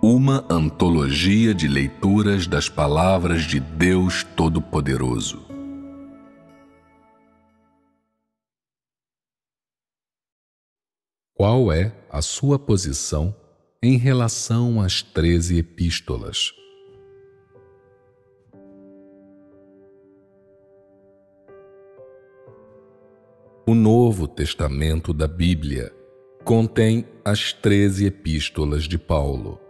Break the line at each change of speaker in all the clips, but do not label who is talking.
Uma antologia de leituras das palavras de Deus Todo-Poderoso. Qual é a sua posição em relação às 13 epístolas? O Novo Testamento da Bíblia contém as 13 epístolas de Paulo.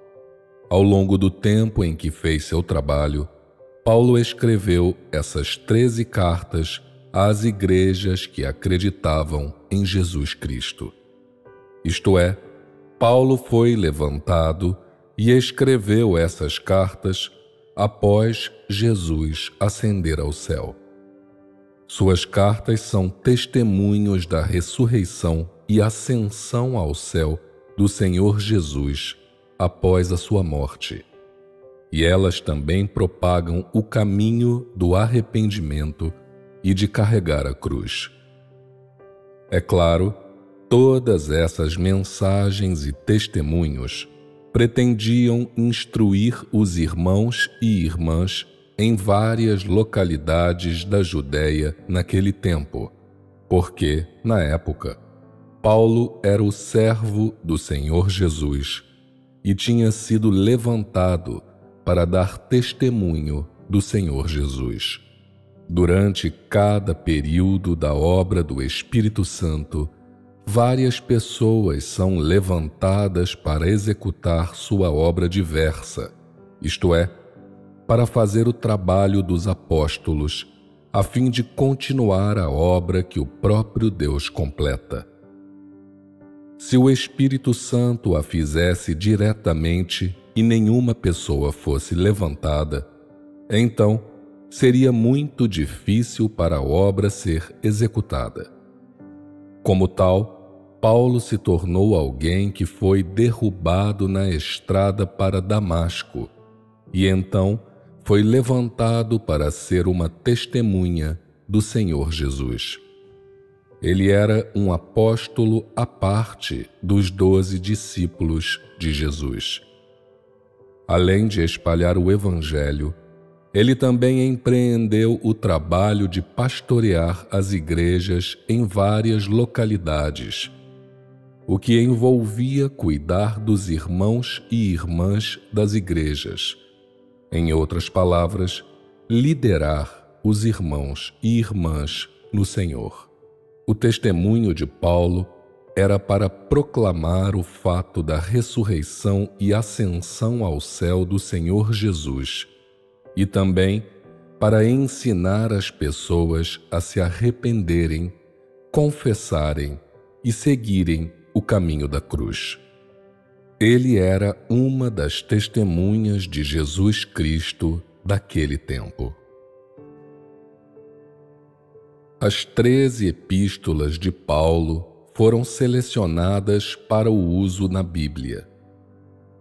Ao longo do tempo em que fez seu trabalho, Paulo escreveu essas 13 cartas às igrejas que acreditavam em Jesus Cristo. Isto é, Paulo foi levantado e escreveu essas cartas após Jesus ascender ao céu. Suas cartas são testemunhos da ressurreição e ascensão ao céu do Senhor Jesus após a sua morte. E elas também propagam o caminho do arrependimento e de carregar a cruz. É claro, todas essas mensagens e testemunhos pretendiam instruir os irmãos e irmãs em várias localidades da Judéia naquele tempo, porque, na época, Paulo era o servo do Senhor Jesus e tinha sido levantado para dar testemunho do Senhor Jesus. Durante cada período da obra do Espírito Santo, várias pessoas são levantadas para executar sua obra diversa, isto é, para fazer o trabalho dos apóstolos, a fim de continuar a obra que o próprio Deus completa. Se o Espírito Santo a fizesse diretamente e nenhuma pessoa fosse levantada, então seria muito difícil para a obra ser executada. Como tal, Paulo se tornou alguém que foi derrubado na estrada para Damasco e então foi levantado para ser uma testemunha do Senhor Jesus. Ele era um apóstolo à parte dos 12 discípulos de Jesus. Além de espalhar o Evangelho, ele também empreendeu o trabalho de pastorear as igrejas em várias localidades, o que envolvia cuidar dos irmãos e irmãs das igrejas. Em outras palavras, liderar os irmãos e irmãs no Senhor. O testemunho de Paulo era para proclamar o fato da ressurreição e ascensão ao céu do Senhor Jesus, e também para ensinar as pessoas a se arrependerem, confessarem e seguirem o caminho da cruz. Ele era uma das testemunhas de Jesus Cristo daquele tempo. As 13 epístolas de Paulo foram selecionadas para o uso na Bíblia.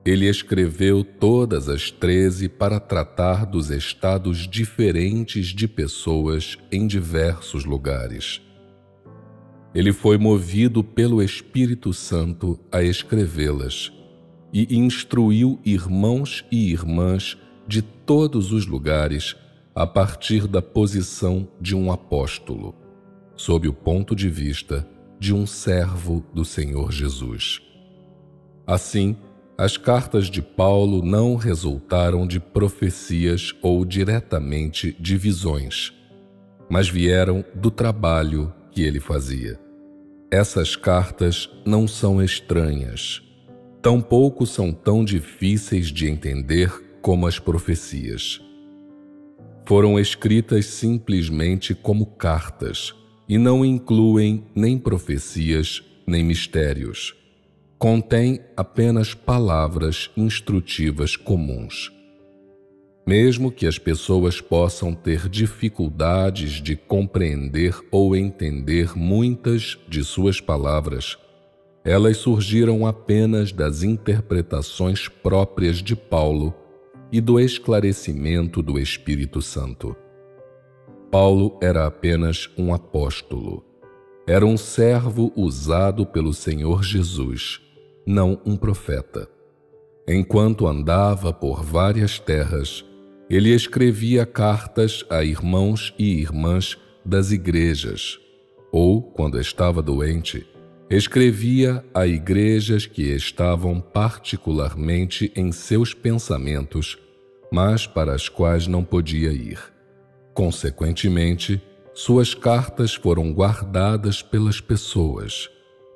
Ele escreveu todas as 13 para tratar dos estados diferentes de pessoas em diversos lugares. Ele foi movido pelo Espírito Santo a escrevê-las e instruiu irmãos e irmãs de todos os lugares a partir da posição de um apóstolo, sob o ponto de vista de um servo do Senhor Jesus. Assim, as cartas de Paulo não resultaram de profecias ou diretamente de visões, mas vieram do trabalho que ele fazia. Essas cartas não são estranhas, tampouco são tão difíceis de entender como as profecias. Foram escritas simplesmente como cartas e não incluem nem profecias nem mistérios. Contém apenas palavras instrutivas comuns. Mesmo que as pessoas possam ter dificuldades de compreender ou entender muitas de suas palavras, elas surgiram apenas das interpretações próprias de Paulo e do esclarecimento do Espírito Santo. Paulo era apenas um apóstolo. Era um servo usado pelo Senhor Jesus, não um profeta. Enquanto andava por várias terras, ele escrevia cartas a irmãos e irmãs das igrejas, ou, quando estava doente, escrevia a igrejas que estavam particularmente em seus pensamentos, mas para as quais não podia ir. Consequentemente, suas cartas foram guardadas pelas pessoas,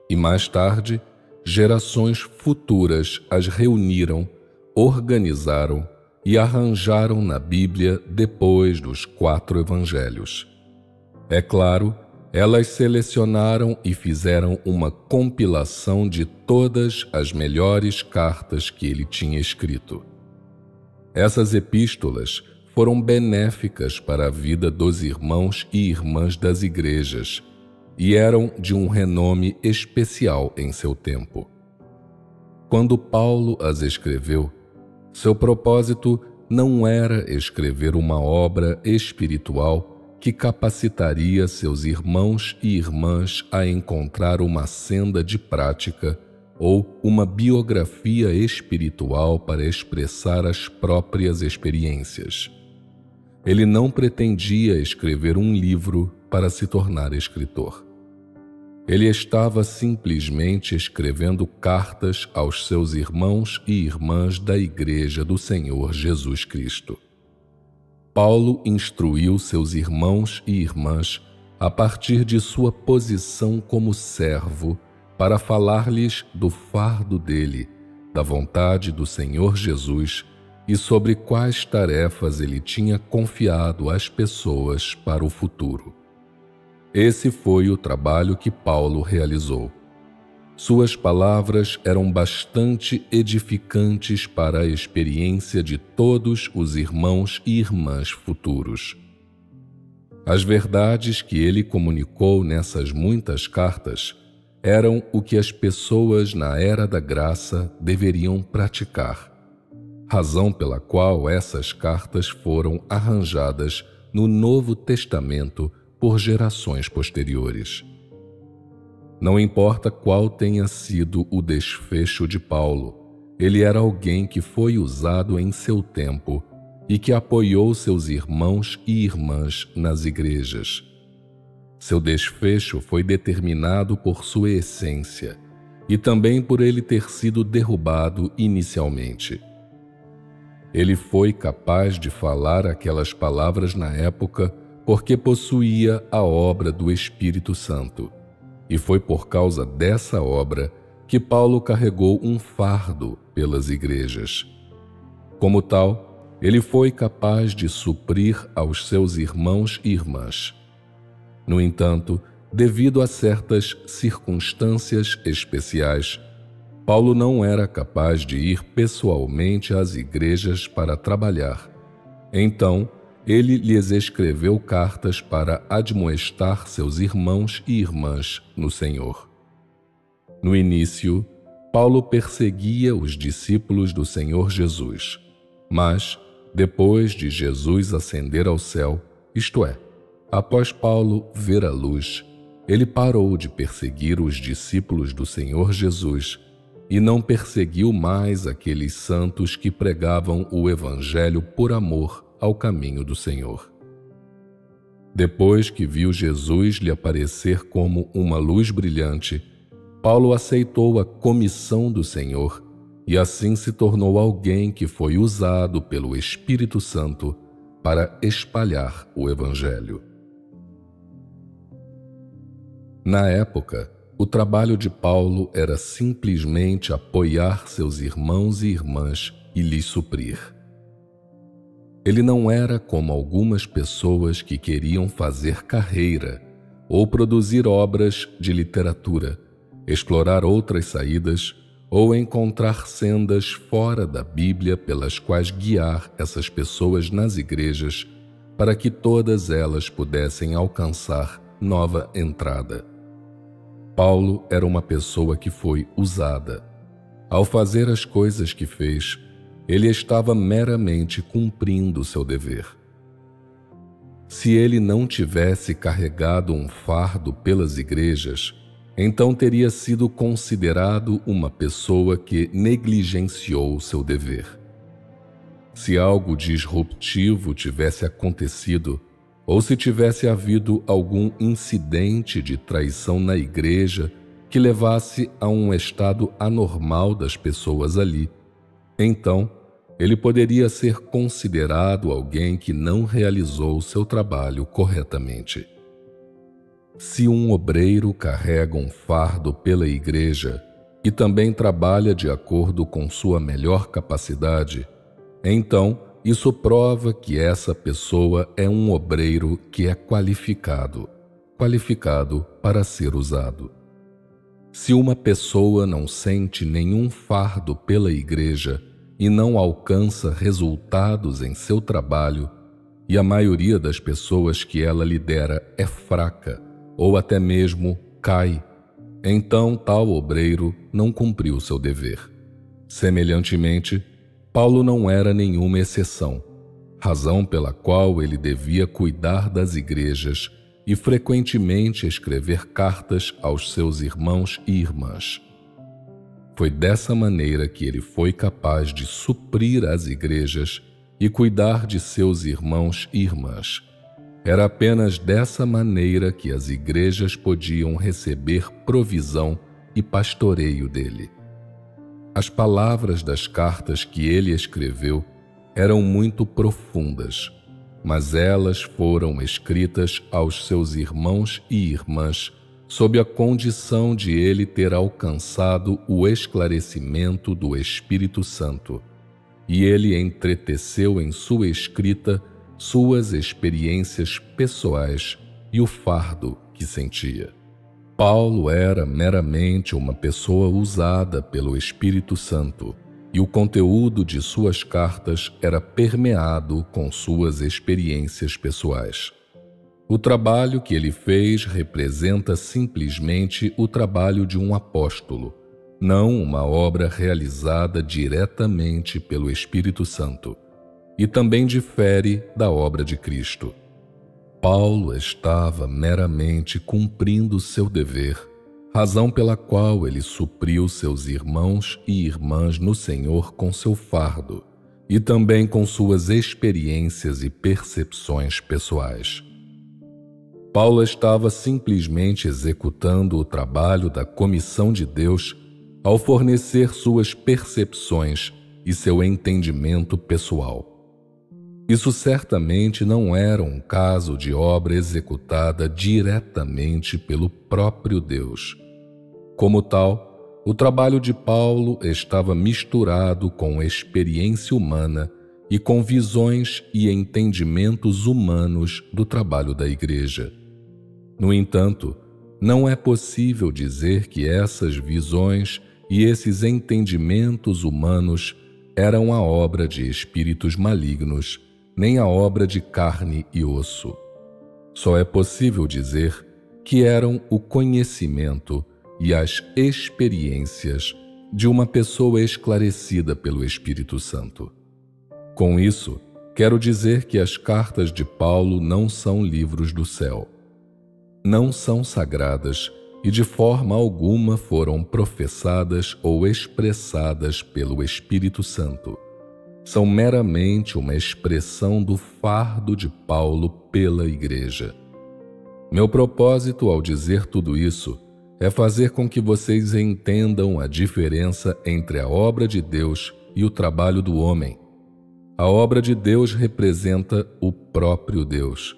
e mais tarde, gerações futuras as reuniram, organizaram e arranjaram na Bíblia depois dos 4 evangelhos. É claro, elas selecionaram e fizeram uma compilação de todas as melhores cartas que ele tinha escrito. Essas epístolas foram benéficas para a vida dos irmãos e irmãs das igrejas e eram de um renome especial em seu tempo. Quando Paulo as escreveu, seu propósito não era escrever uma obra espiritual que capacitaria seus irmãos e irmãs a encontrar uma senda de prática ou uma biografia espiritual para expressar as próprias experiências. Ele não pretendia escrever um livro para se tornar escritor. Ele estava simplesmente escrevendo cartas aos seus irmãos e irmãs da Igreja do Senhor Jesus Cristo. Paulo instruiu seus irmãos e irmãs a partir de sua posição como servo para falar-lhes do fardo dele, da vontade do Senhor Jesus e sobre quais tarefas ele tinha confiado às pessoas para o futuro. Esse foi o trabalho que Paulo realizou. Suas palavras eram bastante edificantes para a experiência de todos os irmãos e irmãs futuros. As verdades que ele comunicou nessas muitas cartas eram o que as pessoas na era da graça deveriam praticar, razão pela qual essas cartas foram arranjadas no Novo Testamento por gerações posteriores. Não importa qual tenha sido o desfecho de Paulo, ele era alguém que foi usado em seu tempo e que apoiou seus irmãos e irmãs nas igrejas. Seu desfecho foi determinado por sua essência e também por ele ter sido derrubado inicialmente. Ele foi capaz de falar aquelas palavras na época porque possuía a obra do Espírito Santo. E foi por causa dessa obra que Paulo carregou um fardo pelas igrejas. Como tal, ele foi capaz de suprir aos seus irmãos e irmãs. No entanto, devido a certas circunstâncias especiais, Paulo não era capaz de ir pessoalmente às igrejas para trabalhar. Então, ele lhes escreveu cartas para admoestar seus irmãos e irmãs no Senhor. No início, Paulo perseguia os discípulos do Senhor Jesus, mas, depois de Jesus ascender ao céu, isto é, após Paulo ver a luz, ele parou de perseguir os discípulos do Senhor Jesus e não perseguiu mais aqueles santos que pregavam o Evangelho por amor ao caminho do Senhor. Depois que viu Jesus lhe aparecer como uma luz brilhante, Paulo aceitou a comissão do Senhor e assim se tornou alguém que foi usado pelo Espírito Santo para espalhar o Evangelho. Na época, o trabalho de Paulo era simplesmente apoiar seus irmãos e irmãs e lhes suprir. Ele não era como algumas pessoas que queriam fazer carreira ou produzir obras de literatura, explorar outras saídas ou encontrar sendas fora da Bíblia pelas quais guiar essas pessoas nas igrejas para que todas elas pudessem alcançar nova entrada. Paulo era uma pessoa que foi usada. Ao fazer as coisas que fez, ele estava meramente cumprindo seu dever. Se ele não tivesse carregado um fardo pelas igrejas, então teria sido considerado uma pessoa que negligenciou seu dever. Se algo disruptivo tivesse acontecido, ou se tivesse havido algum incidente de traição na igreja que levasse a um estado anormal das pessoas ali, então ele poderia ser considerado alguém que não realizou seu trabalho corretamente. Se um obreiro carrega um fardo pela igreja e também trabalha de acordo com sua melhor capacidade, então isso prova que essa pessoa é um obreiro que é qualificado para ser usado. Se uma pessoa não sente nenhum fardo pela igreja e não alcança resultados em seu trabalho, e a maioria das pessoas que ela lidera é fraca, ou até mesmo cai, então tal obreiro não cumpriu seu dever. Semelhantemente, Paulo não era nenhuma exceção, razão pela qual ele devia cuidar das igrejas e frequentemente escrever cartas aos seus irmãos e irmãs. Foi dessa maneira que ele foi capaz de suprir as igrejas e cuidar de seus irmãos e irmãs. Era apenas dessa maneira que as igrejas podiam receber provisão e pastoreio dele. As palavras das cartas que ele escreveu eram muito profundas, mas elas foram escritas aos seus irmãos e irmãs sob a condição de ele ter alcançado o esclarecimento do Espírito Santo, e ele entreteceu em sua escrita suas experiências pessoais e o fardo que sentia. Paulo era meramente uma pessoa usada pelo Espírito Santo, e o conteúdo de suas cartas era permeado com suas experiências pessoais. O trabalho que ele fez representa simplesmente o trabalho de um apóstolo, não uma obra realizada diretamente pelo Espírito Santo, e também difere da obra de Cristo. Paulo estava meramente cumprindo seu dever, razão pela qual ele supriu seus irmãos e irmãs no Senhor com seu fardo e também com suas experiências e percepções pessoais. Paulo estava simplesmente executando o trabalho da comissão de Deus ao fornecer suas percepções e seu entendimento pessoal. Isso certamente não era um caso de obra executada diretamente pelo próprio Deus. Como tal, o trabalho de Paulo estava misturado com experiência humana e com visões e entendimentos humanos do trabalho da igreja. No entanto, não é possível dizer que essas visões e esses entendimentos humanos eram a obra de espíritos malignos, nem a obra de carne e osso. Só é possível dizer que eram o conhecimento e as experiências de uma pessoa esclarecida pelo Espírito Santo. Com isso, quero dizer que as cartas de Paulo não são livros do céu. Não são sagradas e de forma alguma foram professadas ou expressadas pelo Espírito Santo. São meramente uma expressão do fardo de Paulo pela igreja. Meu propósito ao dizer tudo isso é fazer com que vocês entendam a diferença entre a obra de Deus e o trabalho do homem. A obra de Deus representa o próprio Deus,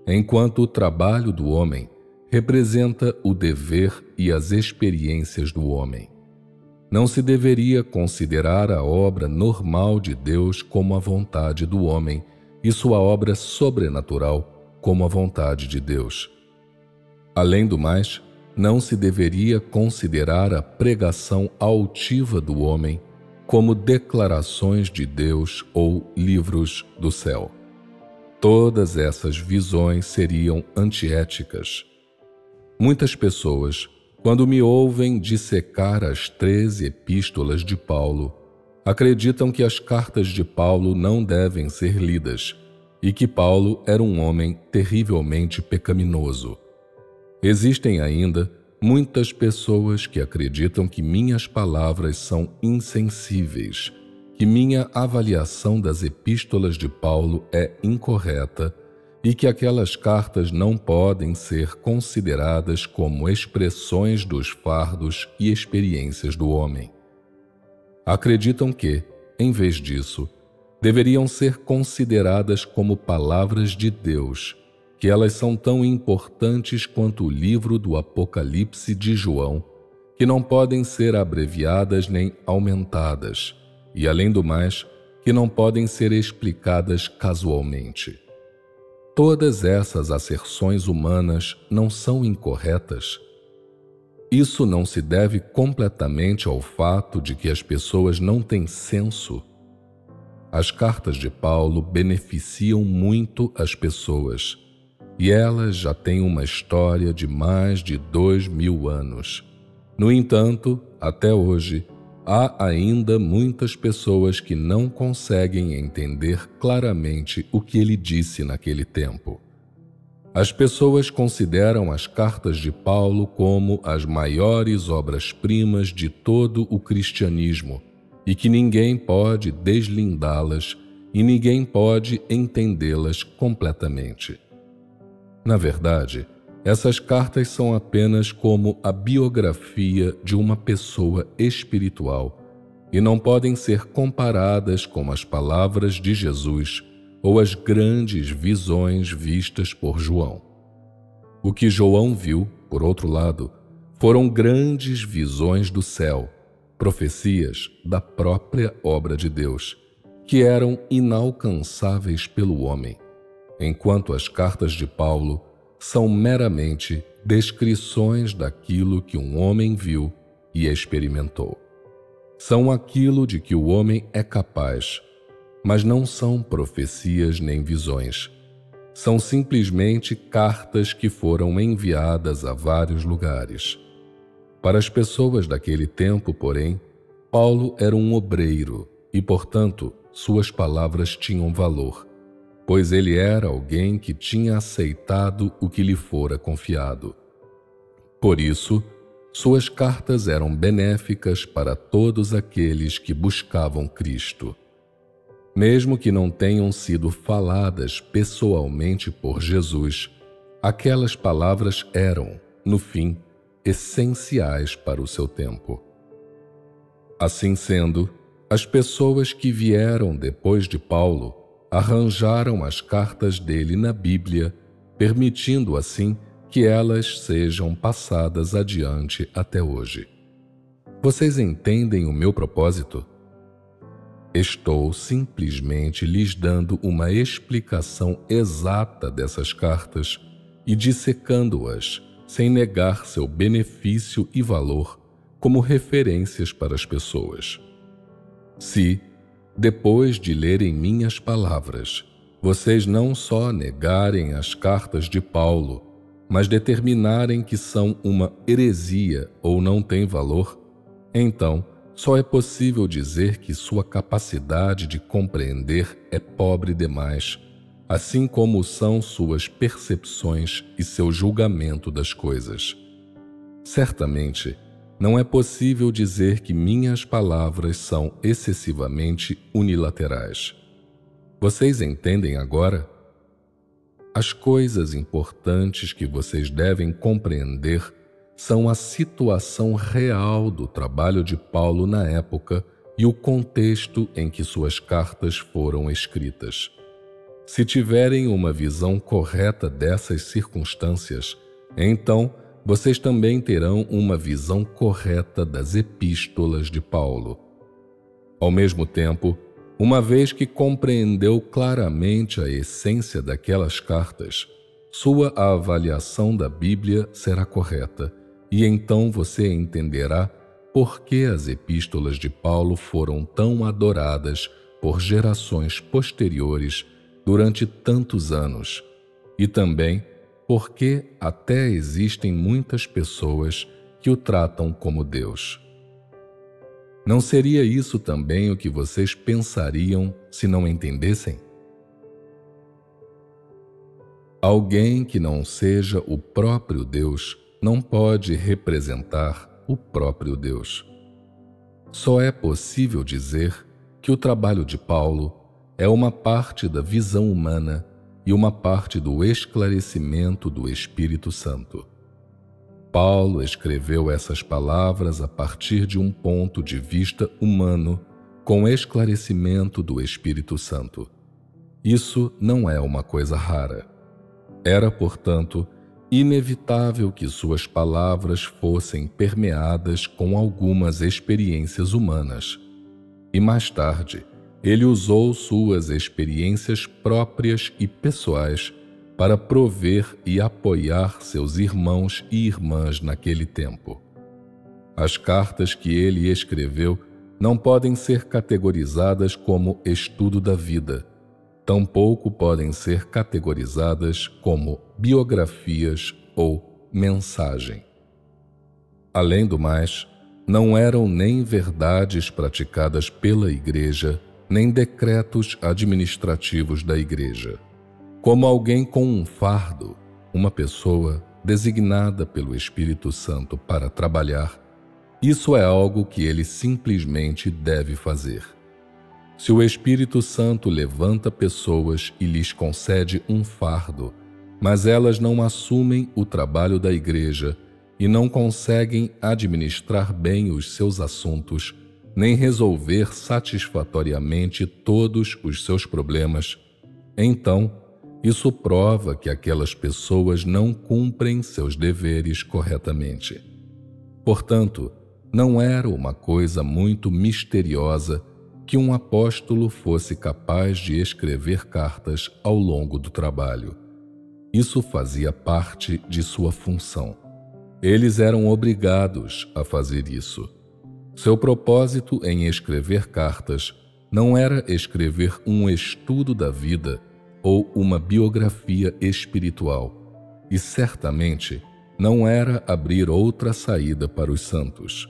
enquanto o trabalho do homem representa o dever e as experiências do homem. Não se deveria considerar a obra normal de Deus como a vontade do homem e sua obra sobrenatural como a vontade de Deus. Além do mais, não se deveria considerar a pregação altiva do homem como declarações de Deus ou livros do céu. Todas essas visões seriam antiéticas. Muitas pessoas, quando me ouvem dissecar as 13 epístolas de Paulo, acreditam que as cartas de Paulo não devem ser lidas e que Paulo era um homem terrivelmente pecaminoso. Existem ainda muitas pessoas que acreditam que minhas palavras são insensíveis, que minha avaliação das epístolas de Paulo é incorreta e que aquelas cartas não podem ser consideradas como expressões dos fardos e experiências do homem. Acreditam que, em vez disso, deveriam ser consideradas como palavras de Deus, que elas são tão importantes quanto o livro do Apocalipse de João, que não podem ser abreviadas nem aumentadas, e, além do mais, que não podem ser explicadas casualmente. Todas essas asserções humanas não são incorretas. Isso não se deve completamente ao fato de que as pessoas não têm senso. As cartas de Paulo beneficiam muito as pessoas, e elas já têm uma história de mais de 2000 anos. No entanto, até hoje, há ainda muitas pessoas que não conseguem entender claramente o que ele disse naquele tempo. As pessoas consideram as cartas de Paulo como as maiores obras-primas de todo o cristianismo e que ninguém pode deslindá-las e ninguém pode entendê-las completamente. Na verdade, essas cartas são apenas como a biografia de uma pessoa espiritual e não podem ser comparadas com as palavras de Jesus ou as grandes visões vistas por João. O que João viu, por outro lado, foram grandes visões do céu, profecias da própria obra de Deus, que eram inalcançáveis pelo homem, enquanto as cartas de Paulo são meramente descrições daquilo que um homem viu e experimentou. São aquilo de que o homem é capaz, mas não são profecias nem visões. São simplesmente cartas que foram enviadas a vários lugares. Para as pessoas daquele tempo, porém, Paulo era um obreiro e, portanto, suas palavras tinham valor, pois ele era alguém que tinha aceitado o que lhe fora confiado. Por isso, suas cartas eram benéficas para todos aqueles que buscavam Cristo. Mesmo que não tenham sido faladas pessoalmente por Jesus, aquelas palavras eram, no fim, essenciais para o seu tempo. Assim sendo, as pessoas que vieram depois de Paulo arranjaram as cartas dele na Bíblia, permitindo assim que elas sejam passadas adiante até hoje. Vocês entendem o meu propósito? Estou simplesmente lhes dando uma explicação exata dessas cartas e dissecando-as, sem negar seu benefício e valor como referências para as pessoas. Se, depois de lerem minhas palavras, vocês não só negarem as cartas de Paulo, mas determinarem que são uma heresia ou não têm valor, então só é possível dizer que sua capacidade de compreender é pobre demais, assim como são suas percepções e seu julgamento das coisas. Certamente, não é possível dizer que minhas palavras são excessivamente unilaterais. Vocês entendem agora? As coisas importantes que vocês devem compreender são a situação real do trabalho de Paulo na época e o contexto em que suas cartas foram escritas. Se tiverem uma visão correta dessas circunstâncias, então vocês também terão uma visão correta das epístolas de Paulo. Ao mesmo tempo, uma vez que compreendeu claramente a essência daquelas cartas, sua avaliação da Bíblia será correta, e então você entenderá por que as epístolas de Paulo foram tão adoradas por gerações posteriores durante tantos anos, e também por que até existem muitas pessoas que o tratam como Deus. Não seria isso também o que vocês pensariam se não entendessem? Alguém que não seja o próprio Deus não pode representar o próprio Deus. Só é possível dizer que o trabalho de Paulo é uma parte da visão humana e uma parte do esclarecimento do Espírito Santo. Paulo escreveu essas palavras a partir de um ponto de vista humano, com esclarecimento do Espírito Santo. Isso não é uma coisa rara. Era, portanto, inevitável que suas palavras fossem permeadas com algumas experiências humanas. E mais tarde, ele usou suas experiências próprias e pessoais para prover e apoiar seus irmãos e irmãs naquele tempo. As cartas que ele escreveu não podem ser categorizadas como estudo da vida, tampouco podem ser categorizadas como biografias ou mensagem. Além do mais, não eram nem verdades praticadas pela Igreja, nem decretos administrativos da Igreja. Como alguém com um fardo, uma pessoa designada pelo Espírito Santo para trabalhar, isso é algo que ele simplesmente deve fazer. Se o Espírito Santo levanta pessoas e lhes concede um fardo, mas elas não assumem o trabalho da Igreja e não conseguem administrar bem os seus assuntos, nem resolver satisfatoriamente todos os seus problemas, então isso prova que aquelas pessoas não cumprem seus deveres corretamente. Portanto, não era uma coisa muito misteriosa que um apóstolo fosse capaz de escrever cartas ao longo do trabalho. Isso fazia parte de sua função. Eles eram obrigados a fazer isso. Seu propósito em escrever cartas não era escrever um estudo da vida ou uma biografia espiritual, e certamente não era abrir outra saída para os santos.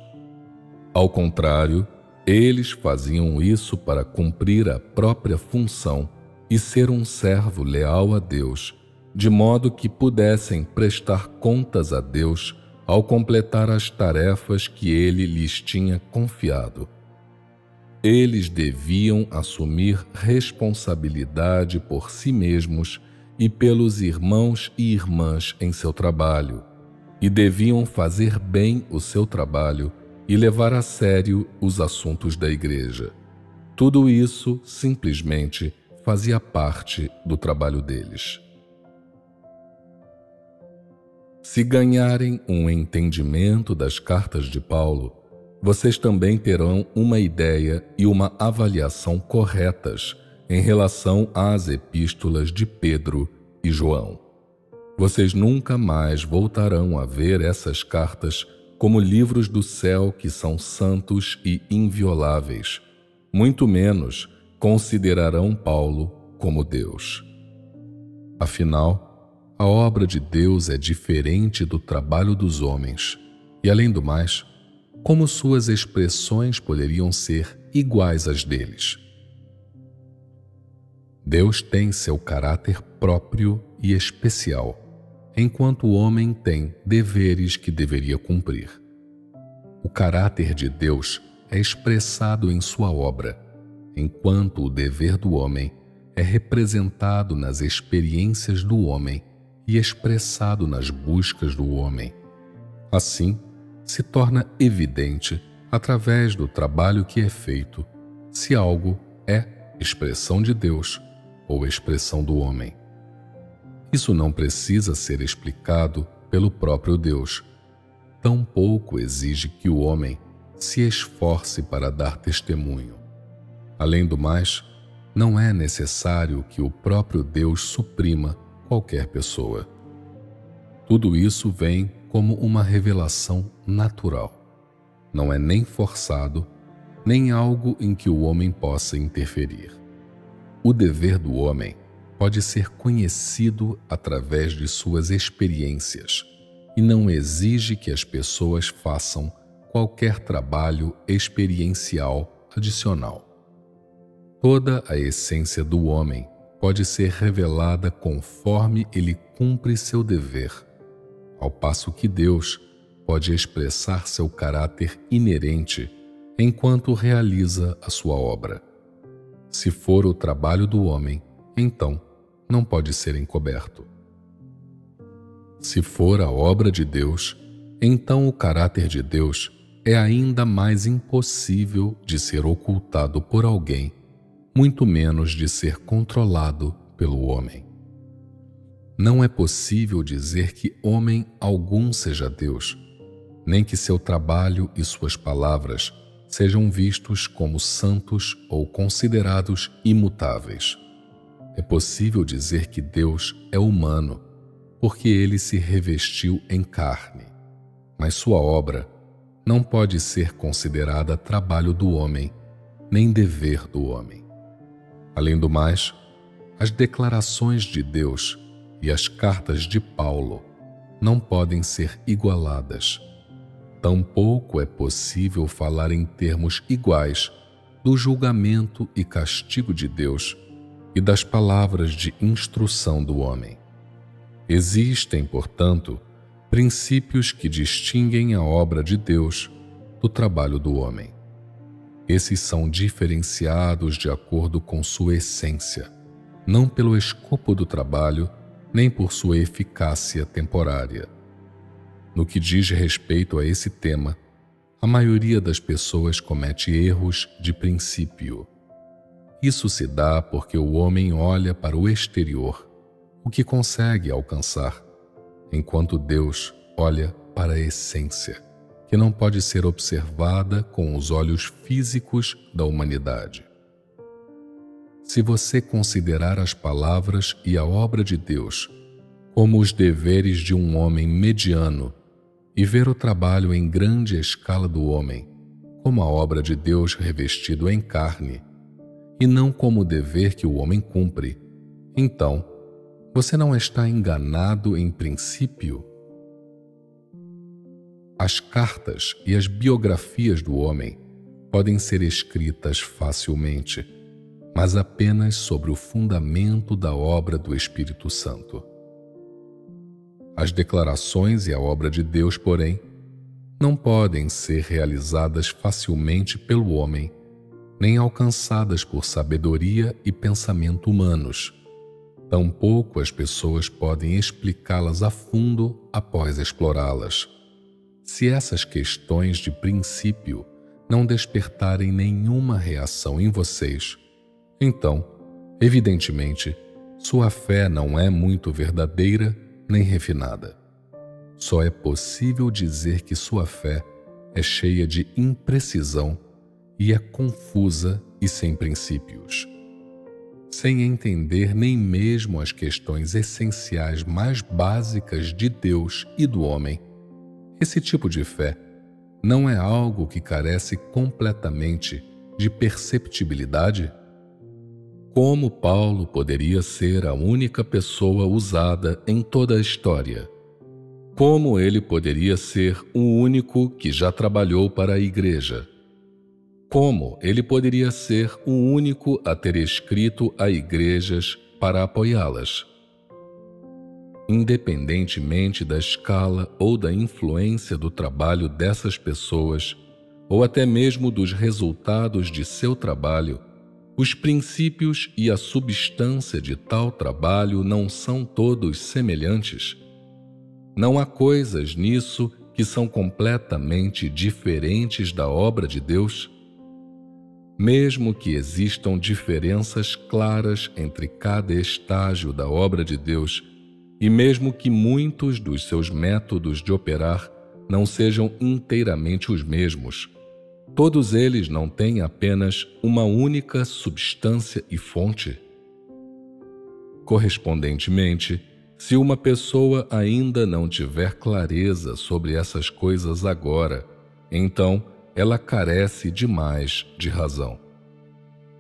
Ao contrário, eles faziam isso para cumprir a própria função e ser um servo leal a Deus, de modo que pudessem prestar contas a Deus ao completar as tarefas que Ele lhes tinha confiado. Eles deviam assumir responsabilidade por si mesmos e pelos irmãos e irmãs em seu trabalho, e deviam fazer bem o seu trabalho e levar a sério os assuntos da Igreja. Tudo isso simplesmente fazia parte do trabalho deles. Se ganharem um entendimento das cartas de Paulo, vocês também terão uma ideia e uma avaliação corretas em relação às epístolas de Pedro e João. Vocês nunca mais voltarão a ver essas cartas como livros do céu que são santos e invioláveis, muito menos considerarão Paulo como Deus. Afinal, a obra de Deus é diferente do trabalho dos homens, e além do mais, como suas expressões poderiam ser iguais às deles? Deus tem seu caráter próprio e especial, enquanto o homem tem deveres que deveria cumprir. O caráter de Deus é expressado em sua obra, enquanto o dever do homem é representado nas experiências do homem e expressado nas buscas do homem. Assim, se torna evidente, através do trabalho que é feito, se algo é expressão de Deus ou expressão do homem. Isso não precisa ser explicado pelo próprio Deus. Tampouco exige que o homem se esforce para dar testemunho. Além do mais, não é necessário que o próprio Deus suprima qualquer pessoa. Tudo isso vem como uma revelação natural. Não é nem forçado, nem algo em que o homem possa interferir. O dever do homem pode ser conhecido através de suas experiências e não exige que as pessoas façam qualquer trabalho experiencial adicional. Toda a essência do homem pode ser revelada conforme ele cumpre seu dever. ao passo que Deus pode expressar seu caráter inerente enquanto realiza a sua obra. Se for o trabalho do homem, então não pode ser encoberto. Se for a obra de Deus, então o caráter de Deus é ainda mais impossível de ser ocultado por alguém, muito menos de ser controlado pelo homem. Não é possível dizer que homem algum seja Deus, nem que seu trabalho e suas palavras sejam vistos como santos ou considerados imutáveis. É possível dizer que Deus é humano, porque ele se revestiu em carne, mas sua obra não pode ser considerada trabalho do homem, nem dever do homem. Além do mais, as declarações de Deus e as cartas de Paulo não podem ser igualadas. Tampouco é possível falar em termos iguais do julgamento e castigo de Deus e das palavras de instrução do homem. Existem, portanto, princípios que distinguem a obra de Deus do trabalho do homem. Esses são diferenciados de acordo com sua essência, não pelo escopo do trabalho, nem por sua eficácia temporária. No que diz respeito a esse tema, a maioria das pessoas comete erros de princípio. Isso se dá porque o homem olha para o exterior, o que consegue alcançar, enquanto Deus olha para a essência, que não pode ser observada com os olhos físicos da humanidade. Se você considerar as palavras e a obra de Deus como os deveres de um homem mediano e ver o trabalho em grande escala do homem como a obra de Deus revestido em carne, e não como o dever que o homem cumpre, então você não está enganado em princípio. As cartas e as biografias do homem podem ser escritas facilmente, mas apenas sobre o fundamento da obra do Espírito Santo. As declarações e a obra de Deus, porém, não podem ser realizadas facilmente pelo homem, nem alcançadas por sabedoria e pensamento humanos. Tampouco as pessoas podem explicá-las a fundo após explorá-las. Se essas questões de princípio não despertarem nenhuma reação em vocês, então, evidentemente, sua fé não é muito verdadeira nem refinada. Só é possível dizer que sua fé é cheia de imprecisão e é confusa e sem princípios. Sem entender nem mesmo as questões essenciais mais básicas de Deus e do homem, esse tipo de fé não é algo que carece completamente de perceptibilidade? Como Paulo poderia ser a única pessoa usada em toda a história? Como ele poderia ser o único que já trabalhou para a igreja? Como ele poderia ser o único a ter escrito a igrejas para apoiá-las? Independentemente da escala ou da influência do trabalho dessas pessoas, ou até mesmo dos resultados de seu trabalho, os princípios e a substância de tal trabalho não são todos semelhantes. Não há coisas nisso que são completamente diferentes da obra de Deus. Mesmo que existam diferenças claras entre cada estágio da obra de Deus, e mesmo que muitos dos seus métodos de operar não sejam inteiramente os mesmos, todos eles não têm apenas uma única substância e fonte? Correspondentemente, se uma pessoa ainda não tiver clareza sobre essas coisas agora, então ela carece demais de razão.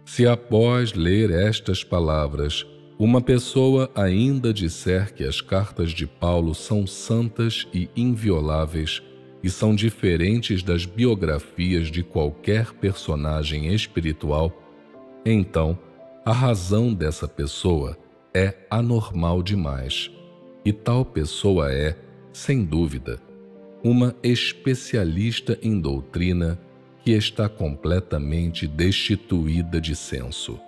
Se após ler estas palavras, uma pessoa ainda disser que as cartas de Paulo são santas e invioláveis e são diferentes das biografias de qualquer personagem espiritual, então a razão dessa pessoa é anormal demais, e tal pessoa é sem dúvida, uma especialista em doutrina que está completamente destituída de senso.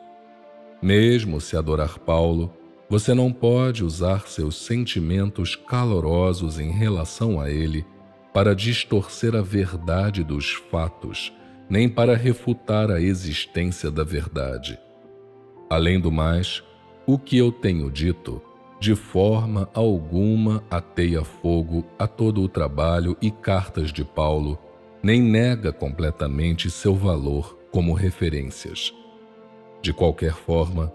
Mesmo se adorar Paulo, você não pode usar seus sentimentos calorosos em relação a ele para distorcer a verdade dos fatos, nem para refutar a existência da verdade. Além do mais, o que eu tenho dito, de forma alguma ateia fogo a todo o trabalho e cartas de Paulo, nem nega completamente seu valor como referências. De qualquer forma,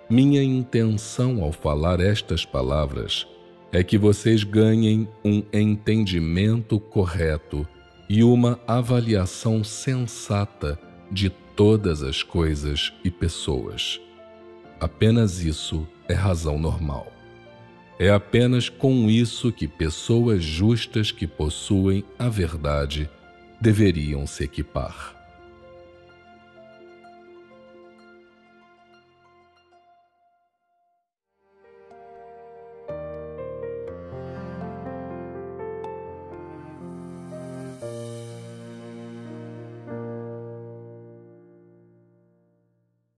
minha intenção ao falar estas palavras é que vocês ganhem um entendimento correto e uma avaliação sensata de todas as coisas e pessoas. Apenas isso é razão normal. É apenas com isso que pessoas justas que possuem a verdade deveriam se equipar.